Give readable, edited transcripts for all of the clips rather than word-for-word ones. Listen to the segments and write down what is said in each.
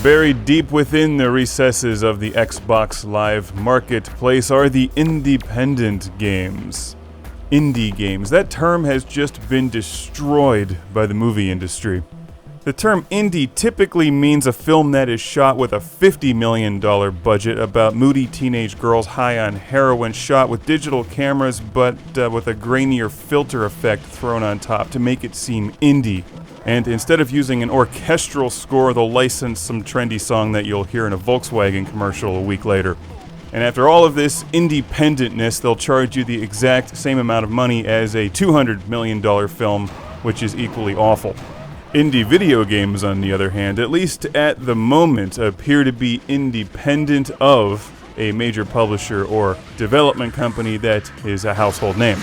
Buried deep within the recesses of the Xbox Live marketplace are the independent games. Indie games. That term has just been destroyed by the movie industry. The term indie typically means a film that is shot with a $50 million budget about moody teenage girls high on heroin, shot with digital cameras but with a grainier filter effect thrown on top to make it seem indie. And instead of using an orchestral score, they'll license some trendy song that you'll hear in a Volkswagen commercial a week later. And after all of this independentness, they'll charge you the exact same amount of money as a $200 million film, which is equally awful. Indie video games, on the other hand, at least at the moment, appear to be independent of a major publisher or development company that is a household name.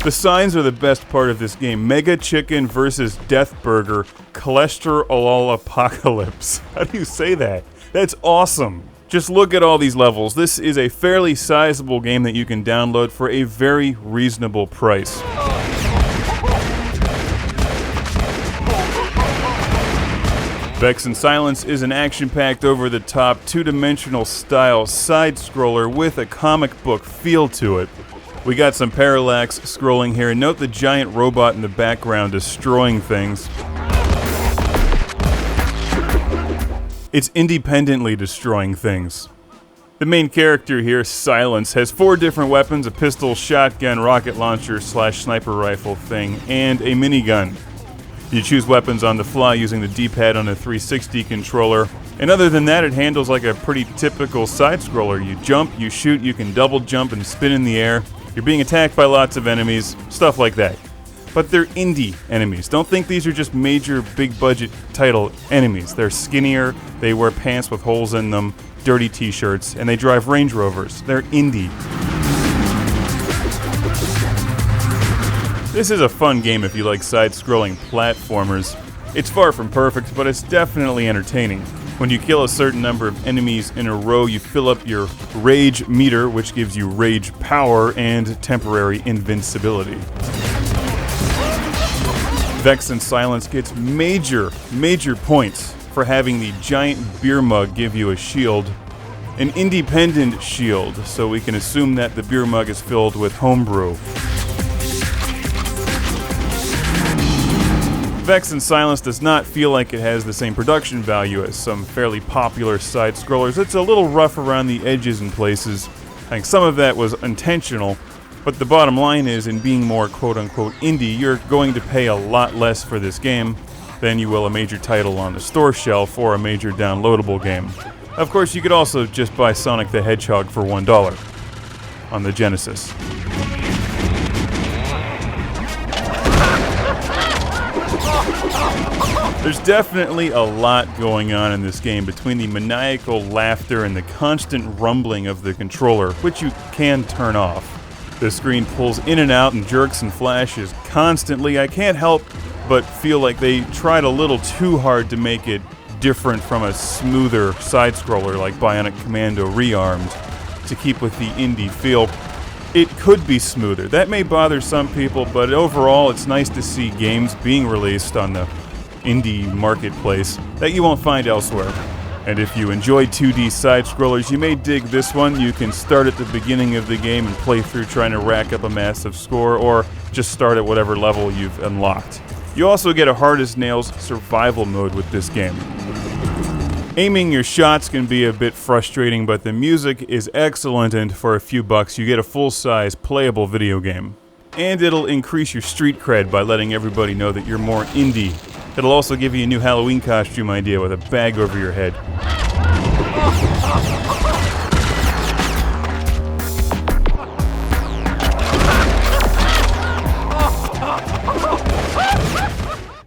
The signs are the best part of this game. Mega Chicken versus Death Burger, Cholesterol Apocalypse. How do you say that? That's awesome. Just look at all these levels. This is a fairly sizable game that you can download for a very reasonable price. Veks in Silence is an action-packed, over-the-top, two-dimensional style side-scroller with a comic book feel to it. We got some parallax scrolling here. Note the giant robot in the background destroying things. It's independently destroying things. The main character here, Silence, has 4 different weapons: a pistol, shotgun, rocket launcher / sniper rifle thing, and a minigun. You choose weapons on the fly using the D-pad on a 360 controller. And other than that, it handles like a pretty typical side-scroller. You jump, you shoot, you can double jump and spin in the air. You're being attacked by lots of enemies, stuff like that. But they're indie enemies. Don't think these are just major, big-budget title enemies. They're skinnier, they wear pants with holes in them, dirty t-shirts, and they drive Range Rovers. They're indie. This is a fun game if you like side-scrolling platformers. It's far from perfect, but it's definitely entertaining. When you kill a certain number of enemies in a row, you fill up your rage meter, which gives you rage power and temporary invincibility. Veks in Silence gets major points for having the giant beer mug give you a shield. An independent shield, so we can assume that the beer mug is filled with homebrew. Veks in Silence does not feel like it has the same production value as some fairly popular side-scrollers. It's a little rough around the edges in places. I think some of that was intentional, but the bottom line is, in being more quote-unquote indie, you're going to pay a lot less for this game than you will a major title on the store shelf or a major downloadable game. Of course, you could also just buy Sonic the Hedgehog for $1 on the Genesis. There's definitely a lot going on in this game between the maniacal laughter and the constant rumbling of the controller, which you can turn off. The screen pulls in and out and jerks and flashes constantly. I can't help but feel like they tried a little too hard to make it different from a smoother side-scroller like Bionic Commando Rearmed to keep with the indie feel. It could be smoother. That may bother some people, but overall it's nice to see games being released on the indie marketplace that you won't find elsewhere. And if you enjoy 2D side-scrollers, you may dig this one. You can start at the beginning of the game and play through trying to rack up a massive score, or just start at whatever level you've unlocked. You also get a hard-as-nails survival mode with this game. Aiming your shots can be a bit frustrating, but the music is excellent, and for a few bucks you get a full-size playable video game. And it'll increase your street cred by letting everybody know that you're more indie. It'll also give you a new Halloween costume idea with a bag over your head.